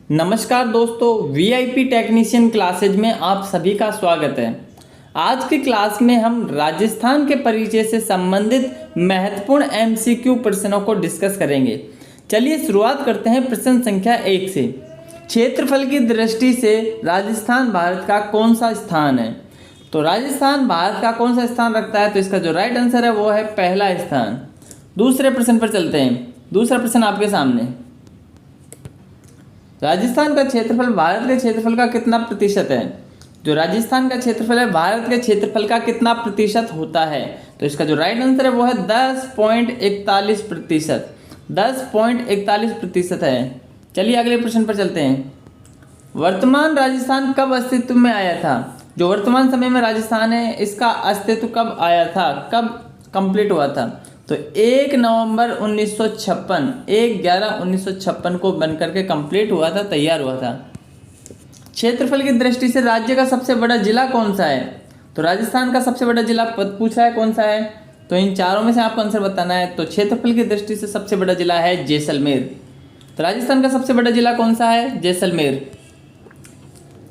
नमस्कार दोस्तों, VIP technician classes में आप सभी का स्वागत है। आज की क्लास में हम राजस्थान के परिचय से संबंधित महत्वपूर्ण एमसीक्यू प्रश्नों को डिस्कस करेंगे। चलिए शुरुआत करते हैं प्रश्न संख्या 1 से। क्षेत्रफल की दृष्टि से राजस्थान भारत का कौन सा स्थान है? तो राजस्थान भारत का कौन सा स्थान रखता है? तो इसका जो राइट आंसर है वो है पहला स्थान। दूसरे प्रश्न पर चलते हैं। दूसरा प्रश्न आपके सामने, राजस्थान का क्षेत्रफल भारत के क्षेत्रफल का कितना प्रतिशत है? जो राजस्थान का क्षेत्रफल है भारत के क्षेत्रफल का कितना प्रतिशत होता है? तो इसका जो राइट आंसर है वो है 10.41%। 10.41% है। चलिए अगले प्रश्न पर चलते हैं। वर्तमान राजस्थान कब अस्तित्व में आया था? जो वर्तमान समय में राजस्थान है इसका अस्तित्व कब आया था, कब कंप्लीट हुआ था? तो 1 नवंबर 1956, 1/11/1956 को बनकर के कंप्लीट हुआ था, तैयार हुआ था। क्षेत्रफल की दृष्टि से राज्य का सबसे बड़ा जिला कौन सा है? तो राजस्थान का सबसे बड़ा जिला पूछा है, कौन सा है? तो इन चारों में से आपको आंसर बताना है। तो क्षेत्रफल की दृष्टि से सबसे बड़ा जिला है जैसलमेर। तो राजस्थान का सबसे बड़ा जिला कौन सा है? जैसलमेर।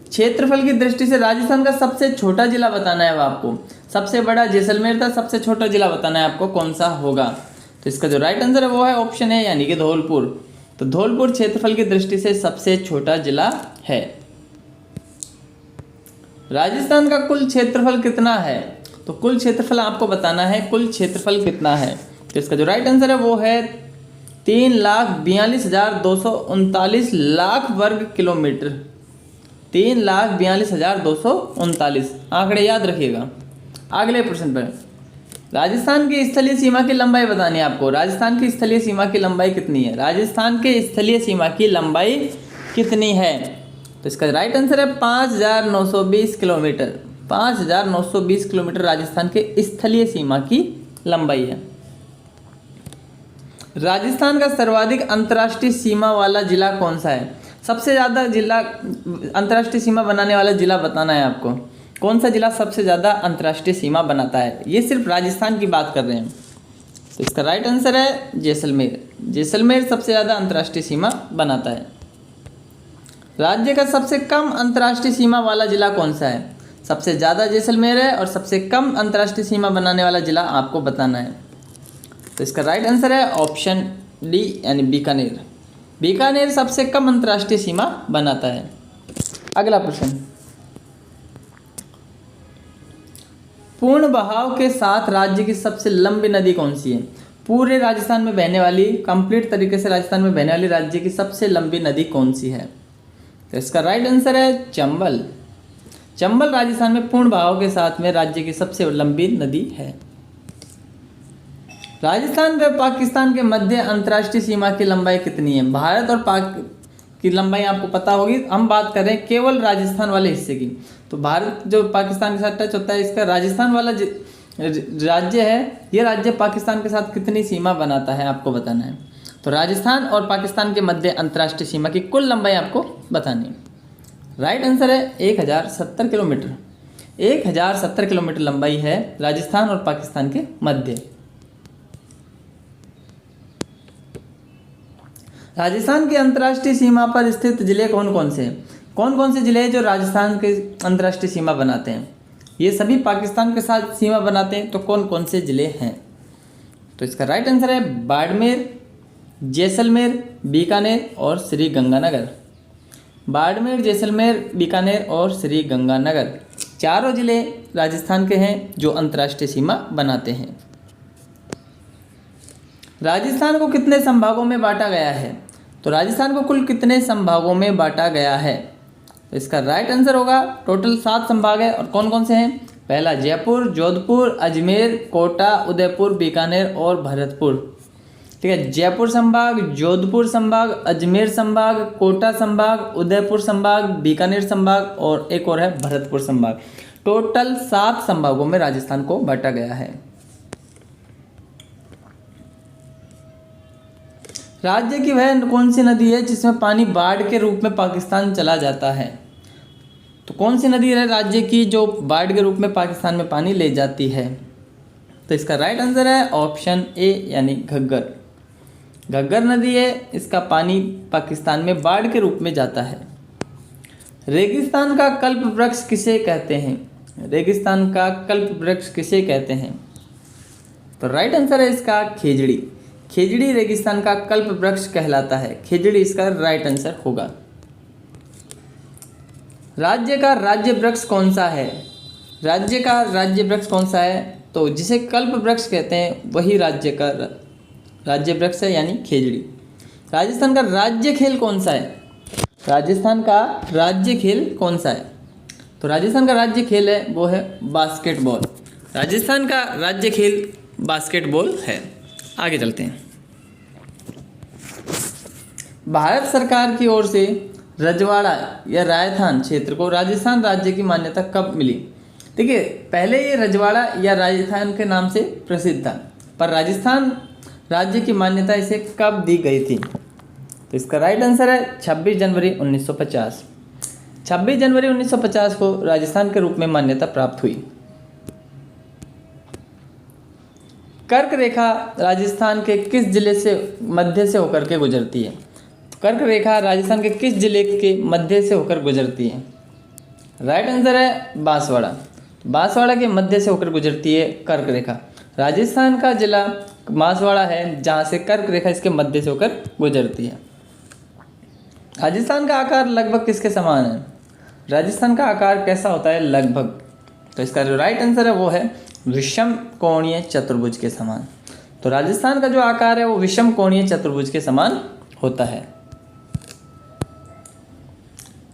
क्षेत्रफल की दृष्टि से राजस्थान का सबसे छोटा जिला बताना है आपको। सबसे बड़ा जैसलमेर था, सबसे छोटा जिला बताना है आपको कौन सा होगा। तो इसका जो राइट आंसर है वो है ऑप्शन है, यानी कि धौलपुर। तो धौलपुर क्षेत्रफल की दृष्टि से सबसे छोटा जिला है। राजस्थान का कुल क्षेत्रफल कितना है? तो कुल क्षेत्रफल आपको बताना है, कुल क्षेत्रफल कितना है। तो इसका जो राइट आंसर है वो है 3,42,239 लाख वर्ग किलोमीटर। 3,42,239 आंकड़े याद रखिएगा। अगले प्रश्न पर, राजस्थान की स्थलीय सीमा की लंबाई बतानी है आपको। राजस्थान की स्थलीय सीमा की लंबाई कितनी है? राजस्थान के स्थलीय सीमा की लंबाई कितनी है? तो इसका राइट आंसर है 5,920 किलोमीटर। 5,920 किलोमीटर राजस्थान के स्थलीय सीमा की लंबाई है। राजस्थान का सर्वाधिक अंतर्राष्ट्रीय सीमा वाला जिला कौन सा है? सबसे ज़्यादा जिला अंतर्राष्ट्रीय सीमा बनाने वाला जिला बताना है आपको। कौन सा जिला सबसे ज़्यादा अंतर्राष्ट्रीय सीमा बनाता है? ये सिर्फ राजस्थान की बात कर रहे हैं। तो इसका राइट आंसर है जैसलमेर। जैसलमेर सबसे ज़्यादा अंतर्राष्ट्रीय सीमा बनाता है। राज्य का सबसे कम अंतर्राष्ट्रीय सीमा वाला जिला कौन सा है? सबसे ज़्यादा जैसलमेर है और सबसे कम अंतर्राष्ट्रीय सीमा बनाने वाला जिला आपको बताना है। तो इसका राइट आंसर है ऑप्शन डी, यानी बीकानेर। बीकानेर सबसे कम अंतर्राष्ट्रीय सीमा बनाता है। अगला प्रश्न, पूर्ण बहाव के साथ राज्य की सबसे लंबी नदी कौन सी है? पूरे राजस्थान में बहने वाली, कंप्लीट तरीके से राजस्थान में बहने वाली राज्य की सबसे लंबी नदी कौन सी है? तो इसका राइट आंसर है चंबल। चंबल राजस्थान में पूर्ण बहाव के साथ में राज्य की सबसे लंबी नदी है। राजस्थान व पाकिस्तान के मध्य अंतर्राष्ट्रीय सीमा की लंबाई कितनी है? भारत और पाक की लंबाई आपको पता होगी। हम बात कर रहे हैं केवल राजस्थान वाले हिस्से की। तो भारत जो पाकिस्तान के साथ टच होता है, इसका राजस्थान वाला राज्य है, ये राज्य पाकिस्तान के साथ कितनी सीमा बनाता है आपको बताना है। तो राजस्थान और पाकिस्तान के मध्य अंतर्राष्ट्रीय सीमा की कुल लंबाई आपको बतानी है। राइट आंसर है 1070 किलोमीटर। 1070 किलोमीटर लंबाई है राजस्थान और पाकिस्तान के मध्य। राजस्थान की अंतर्राष्ट्रीय सीमा पर स्थित जिले कौन कौन से हैं? कौन कौन से जिले हैं जो राजस्थान के अंतर्राष्ट्रीय सीमा बनाते हैं? ये सभी पाकिस्तान के साथ सीमा बनाते हैं। तो कौन कौन से जिले हैं? तो इसका राइट आंसर है बाड़मेर, जैसलमेर, बीकानेर और श्री गंगानगर। बाड़मेर, जैसलमेर, बीकानेर और श्री गंगानगर चारों जिले राजस्थान के हैं जो अंतर्राष्ट्रीय सीमा बनाते हैं। राजस्थान को कितने संभागों में बांटा गया है? तो राजस्थान को कुल कितने संभागों में बांटा गया है? तो इसका राइट आंसर होगा टोटल 7 संभाग है। और कौन कौन से हैं? पहला जयपुर, जोधपुर, अजमेर, कोटा, उदयपुर, बीकानेर और भरतपुर। ठीक है, जयपुर संभाग, जोधपुर संभाग, अजमेर संभाग, कोटा संभाग, उदयपुर संभाग, बीकानेर संभाग और एक और है भरतपुर संभाग। टोटल 7 संभागों में राजस्थान को बांटा गया है। राज्य की वह कौन सी नदी है जिसमें पानी बाढ़ के रूप में पाकिस्तान चला जाता है? तो कौन सी नदी है राज्य की जो बाढ़ के रूप में पाकिस्तान में पानी ले जाती है? तो इसका राइट आंसर है ऑप्शन ए, यानी घग्गर। घग्गर नदी है, इसका पानी पाकिस्तान में बाढ़ के रूप में जाता है। रेगिस्तान का कल्प वृक्ष किसे कहते हैं? रेगिस्तान का कल्प वृक्ष किसे कहते हैं? तो राइट आंसर है इसका खेजड़ी। खेजड़ी रेगिस्तान का कल्प वृक्ष कहलाता है। खेजड़ी इसका राइट आंसर होगा। राज्य का राज्य वृक्ष कौन सा है? राज्य का राज्य वृक्ष कौन सा है? तो जिसे कल्प वृक्ष कहते हैं वही राज्य का राज्य वृक्ष है, यानी खेजड़ी। राजस्थान का राज्य खेल कौन सा है? राजस्थान का राज्य खेल कौन सा है? तो राजस्थान का राज्य खेल है वो है बास्केटबॉल। राजस्थान का राज्य खेल बास्केटबॉल है। आगे चलते हैं। भारत सरकार की ओर से रजवाड़ा या राजस्थान क्षेत्र को राजस्थान राज्य की मान्यता कब मिली? देखिए, पहले ये रजवाड़ा या राजस्थान के नाम से प्रसिद्ध था, पर राजस्थान राज्य की मान्यता इसे कब दी गई थी? तो इसका राइट आंसर है 26 जनवरी 1950। 26 जनवरी 1950 को राजस्थान के रूप में मान्यता प्राप्त हुई। कर्क रेखा राजस्थान के किस जिले से मध्य से होकर के गुजरती है? कर्क रेखा राजस्थान के किस जिले के मध्य से होकर गुजरती है? राइट आंसर है बांसवाड़ा। बांसवाड़ा के मध्य से होकर गुजरती है कर्क रेखा। राजस्थान का जिला बांसवाड़ा है, जहाँ से कर्क रेखा इसके मध्य से होकर गुजरती है। राजस्थान का आकार लगभग किसके समान है? राजस्थान का आकार कैसा होता है लगभग? तो इसका जो राइट आंसर है वो है विषम कोणीय चतुर्भुज के समान। तो राजस्थान का जो आकार है वो विषम कोणीय चतुर्भुज के समान होता है।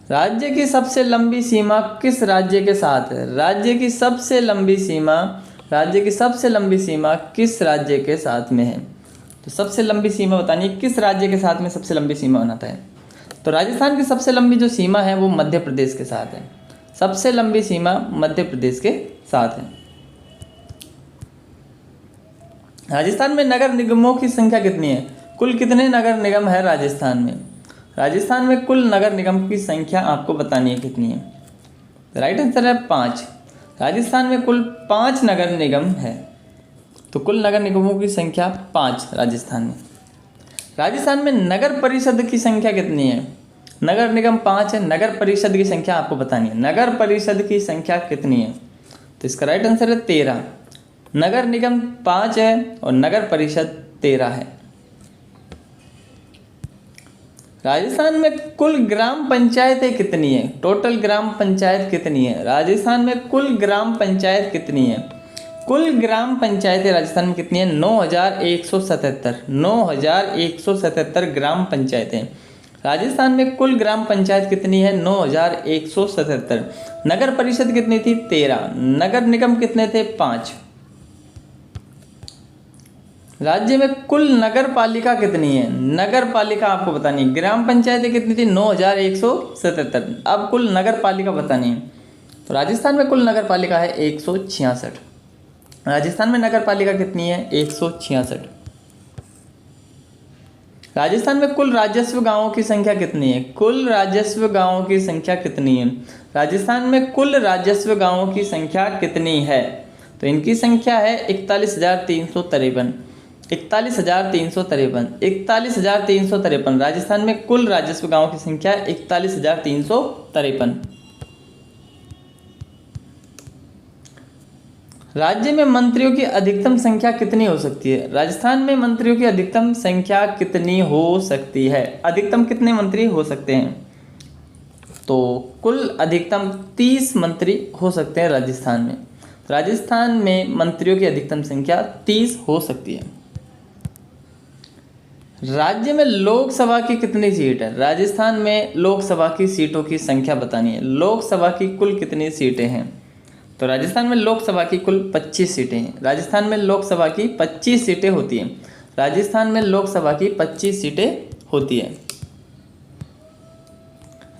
राज्य की सबसे लंबी सीमा किस राज्य के साथ है? राज्य की सबसे लंबी सीमा किस राज्य के साथ में है? तो सबसे लंबी सीमा बतानी है, किस राज्य के साथ में सबसे लंबी सीमा बनाता है? तो राजस्थान की सबसे लंबी जो सीमा है वो मध्य प्रदेश के साथ है। सबसे लंबी सीमा मध्य प्रदेश के साथ है। राजस्थान में नगर निगमों की संख्या कितनी है? कुल कितने नगर निगम है राजस्थान में? राजस्थान में कुल नगर निगम की संख्या आपको बतानी है कितनी है। राइट आंसर है 5। राजस्थान में कुल 5 नगर निगम है। तो कुल नगर निगमों की संख्या 5 राजस्थान में। राजस्थान में नगर परिषद की संख्या कितनी है? नगर निगम 5 है, नगर परिषद की संख्या आपको बतानी है। नगर परिषद की संख्या कितनी है? तो इसका राइट आंसर है 13। नगर निगम 5 है और नगर परिषद 13 है। राजस्थान में कुल ग्राम पंचायतें कितनी है? टोटल ग्राम पंचायत कितनी है? राजस्थान में कुल ग्राम पंचायत कितनी है? कुल ग्राम पंचायतें राजस्थान में कितनी है? 9177। 9177 ग्राम पंचायतें। राजस्थान में कुल ग्राम पंचायत कितनी है? 9177। नगर परिषद कितनी थी? 13। नगर निगम कितने थे? 5। राज्य में कुल नगर पालिका कितनी है? नगर पालिका आपको बतानी है। ग्राम पंचायतें कितनी थी? 9177। अब कुल नगर पालिका बतानी है। तो राजस्थान में कुल नगर पालिका है 166। राजस्थान में नगर पालिका कितनी है? 166। राजस्थान में कुल राजस्व गांवों की संख्या कितनी है? कुल राजस्व गांवों की संख्या कितनी है? राजस्थान में कुल राजस्व गांवों की संख्या कितनी है? तो इनकी संख्या है 41,353। 41,353। 41,353। राजस्थान में कुल राजस्व गांवों की संख्या 41,353। राज्य में मंत्रियों की अधिकतम संख्या कितनी हो सकती है? राजस्थान में मंत्रियों की अधिकतम संख्या कितनी हो सकती है? अधिकतम कितने मंत्री हो सकते हैं? तो कुल अधिकतम 30 मंत्री हो सकते हैं राजस्थान में। राजस्थान में मंत्रियों की अधिकतम संख्या 30 हो सकती है। राज्य में लोकसभा की कितनी सीट है? राजस्थान में लोकसभा की सीटों की संख्या बतानी है। लोकसभा की कुल कितनी सीटें हैं? तो राजस्थान में लोकसभा की कुल 25 सीटें हैं। राजस्थान में लोकसभा की 25 सीटें होती हैं। राजस्थान में लोकसभा की 25 सीटें होती हैं।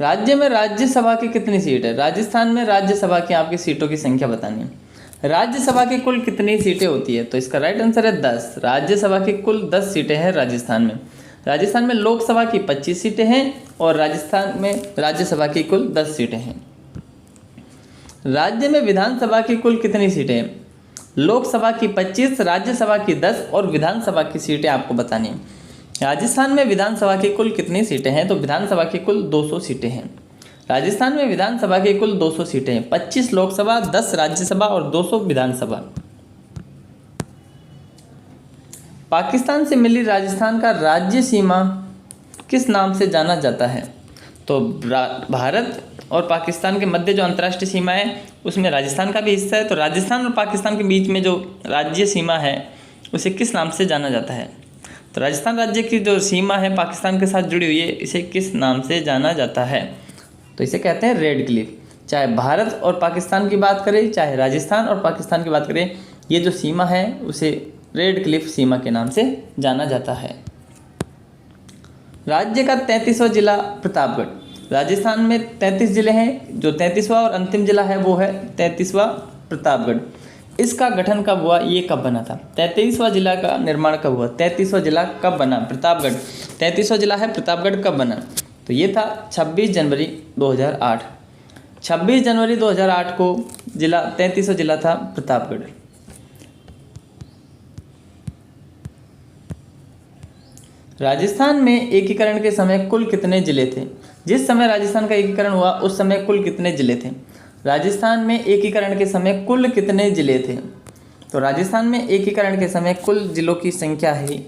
राज्य में राज्यसभा की कितनी सीट है? राजस्थान में राज्यसभा की आपकी सीटों की संख्या बतानी है। राज्यसभा की कुल कितनी सीटें होती है? तो इसका राइट आंसर है 10। राज्यसभा की कुल 10 सीटें हैं राजस्थान में। राजस्थान में लोकसभा की 25 सीटें हैं और राजस्थान में राज्यसभा की कुल 10 सीटें हैं। राज्य में विधानसभा की कुल कितनी सीटें हैं? लोकसभा की 25, राज्यसभा की 10 और विधानसभा की सीटें आपको बतानी है। राजस्थान में विधानसभा की कुल कितनी सीटें हैं? तो विधानसभा की कुल 200 सीटें हैं। राजस्थान में विधानसभा की कुल 200 सीटें हैं। 25 लोकसभा, 10 राज्यसभा और 200 विधानसभा। पाकिस्तान से मिली राजस्थान का राज्य सीमा किस नाम से जाना जाता है? तो भारत और पाकिस्तान के मध्य जो अंतर्राष्ट्रीय सीमा है उसमें राजस्थान का भी हिस्सा है। तो राजस्थान और पाकिस्तान के बीच में जो राज्य सीमा है उसे किस नाम से जाना जाता है? तो राजस्थान राज्य की जो सीमा है पाकिस्तान के साथ जुड़ी हुई है, इसे किस नाम से जाना जाता है? तो इसे कहते हैं रेड क्लिफ। चाहे भारत और पाकिस्तान की बात करें, चाहे राजस्थान और पाकिस्तान की बात करें, ये जो सीमा है उसे रेड क्लिफ सीमा के नाम से जाना जाता है। राज्य का 33वां जिला प्रतापगढ़। राजस्थान में 33 जिले हैं, जो 33वां और अंतिम जिला है वो है 33वां प्रतापगढ़। इसका गठन कब हुआ, ये कब बना था? 33वां जिला का निर्माण कब हुआ? 33वां जिला कब बना? प्रतापगढ़ 33वां जिला है, प्रतापगढ़ कब बना? तो ये था 26 जनवरी 2008। 26 जनवरी 2008 को 33वां जिला था प्रतापगढ़। राजस्थान में एकीकरण के समय कुल कितने जिले थे? जिस समय राजस्थान का एकीकरण हुआ उस समय कुल कितने जिले थे? राजस्थान में एकीकरण के समय कुल कितने जिले थे? तो राजस्थान में एकीकरण के समय कुल जिलों की संख्या है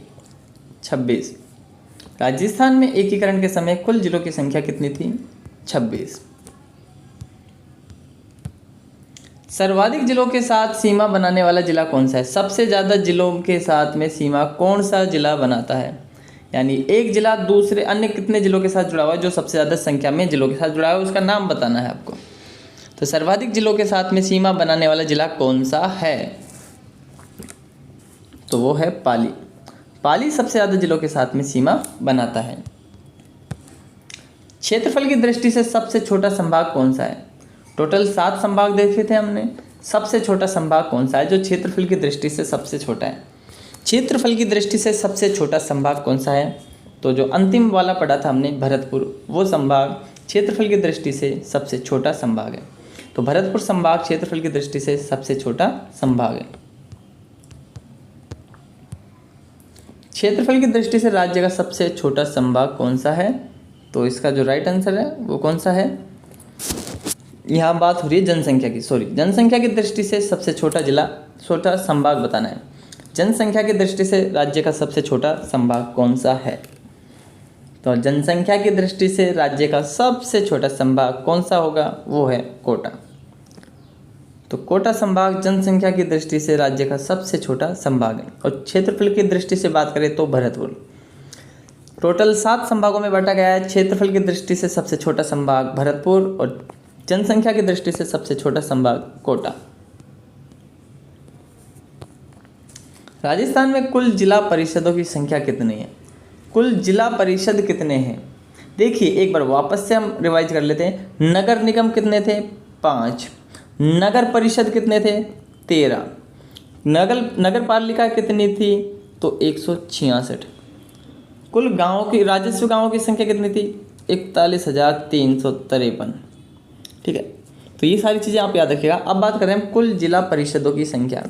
26। राजस्थान में एकीकरण के समय कुल जिलों की संख्या कितनी थी? 26। सर्वाधिक जिलों के साथ सीमा बनाने वाला जिला कौन सा है? सबसे ज़्यादा जिलों के साथ में सीमा कौन सा जिला बनाता है? यानी एक जिला दूसरे अन्य कितने जिलों के साथ जुड़ा हुआ है, जो सबसे ज़्यादा संख्या में जिलों के साथ जुड़ा हुआ है उसका नाम बताना है आपको। तो सर्वाधिक जिलों के साथ में सीमा बनाने वाला जिला कौन सा है? तो वो है पाली। पाली सबसे ज़्यादा जिलों के साथ में सीमा बनाता है। क्षेत्रफल की दृष्टि से सबसे छोटा संभाग कौन सा है? टोटल 7 संभाग देखे थे हमने, सबसे छोटा संभाग कौन सा है जो क्षेत्रफल की दृष्टि से सबसे छोटा है? क्षेत्रफल की दृष्टि से सबसे छोटा संभाग कौन सा है? तो जो अंतिम वाला पढ़ा था हमने भरतपुर, वो संभाग क्षेत्रफल की दृष्टि से सबसे छोटा संभाग है। तो भरतपुर संभाग क्षेत्रफल की दृष्टि से सबसे छोटा संभाग है। क्षेत्रफल की दृष्टि से राज्य का सबसे छोटा संभाग कौन सा है? तो इसका जो राइट आंसर है वो कौन सा है? यहाँ बात हो रही है जनसंख्या की, जनसंख्या की दृष्टि से सबसे छोटा जिला, छोटा संभाग बताना है। जनसंख्या की दृष्टि से राज्य का सबसे छोटा संभाग कौन सा है? तो जनसंख्या की दृष्टि से राज्य का सबसे छोटा संभाग कौन सा होगा? वो है कोटा। तो कोटा संभाग जनसंख्या की दृष्टि से राज्य का सबसे छोटा संभाग है। और क्षेत्रफल की दृष्टि से बात करें तो भरतपुर। टोटल 7 संभागों में बांटा गया है। क्षेत्रफल की दृष्टि से सबसे छोटा संभाग भरतपुर और जनसंख्या की दृष्टि से सबसे छोटा संभाग कोटा। राजस्थान में कुल जिला परिषदों की संख्या कितनी है? कुल जिला परिषद कितने हैं? देखिए एक बार वापस से हम रिवाइज कर लेते हैं। नगर निगम कितने थे? 5। नगर परिषद कितने थे? 13। नगर पालिका कितनी थी? तो 166। कुल गाँवों की राजस्व गाँवों की संख्या कितनी थी? 41,353। ठीक है, तो ये सारी चीज़ें आप याद रखिएगा। अब बात करें हम कुल जिला परिषदों की संख्या।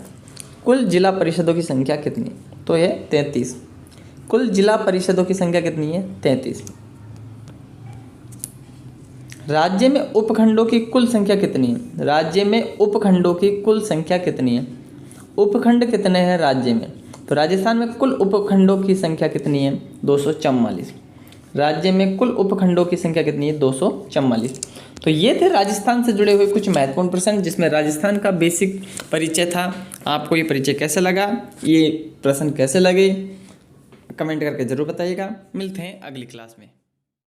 कुल जिला परिषदों की संख्या कितनी? तो ये 33। कुल जिला परिषदों की संख्या कितनी है? 33। राज्य में उपखंडों की कुल संख्या कितनी है? राज्य में उपखंडों की कुल संख्या कितनी है? उपखंड कितने हैं राज्य में? तो राजस्थान में कुल उपखंडों की संख्या कितनी है? 244। राज्य में कुल उपखंडों की संख्या कितनी है? 244। तो ये थे राजस्थान से जुड़े हुए कुछ महत्वपूर्ण प्रश्न, जिसमें राजस्थान का बेसिक परिचय था। आपको ये परिचय कैसे लगा, ये प्रश्न कैसे लगे, कमेंट करके ज़रूर बताइएगा। मिलते हैं अगली क्लास में।